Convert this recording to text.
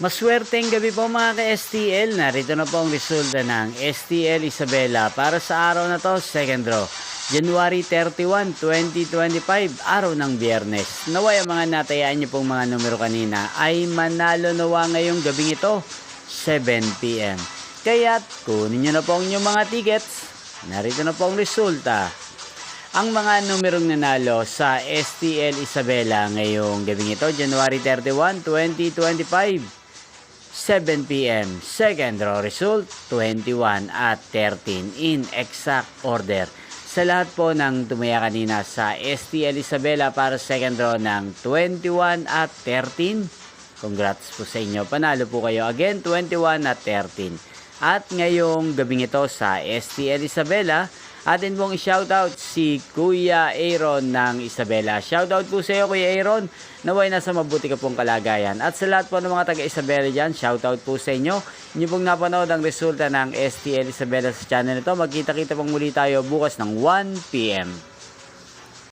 Maswerteng gabi po mga ka-STL. Narito na po ang resulta ng STL Isabela para sa araw na to, second draw. January 31, 2025, araw ng Biyernes. Naway ang mga natayaan niyo pong mga numero kanina ay manalo nawa ngayong gabing ito, 7 PM. Kaya't kunin niyo na po ang inyong mga tickets. Narito na po ang resulta. Ang mga numerong nanalo sa STL Isabela ngayong gabing ito, January 31, 2025. 7 PM. Second draw result, 21 at 13 in exact order. Sa lahat po ng tumaya kanina sa STL Isabela para second draw ng 21 at 13. Congrats po sa inyo. Panalo po kayo again, 21 at 13. At ngayong gabing ito sa STL Isabela, atin pong i-shoutout si Kuya Aaron ng Isabela. Shoutout po sa iyo Kuya Aaron. Naway nasa mabuti ka pong kalagayan. At sa lahat po ng mga taga-Isabela dyan, shoutout po sa inyo. Inyo pong napanood ang resulta ng STL Isabela sa channel nito. Magkita-kita pong muli tayo bukas ng 1 PM.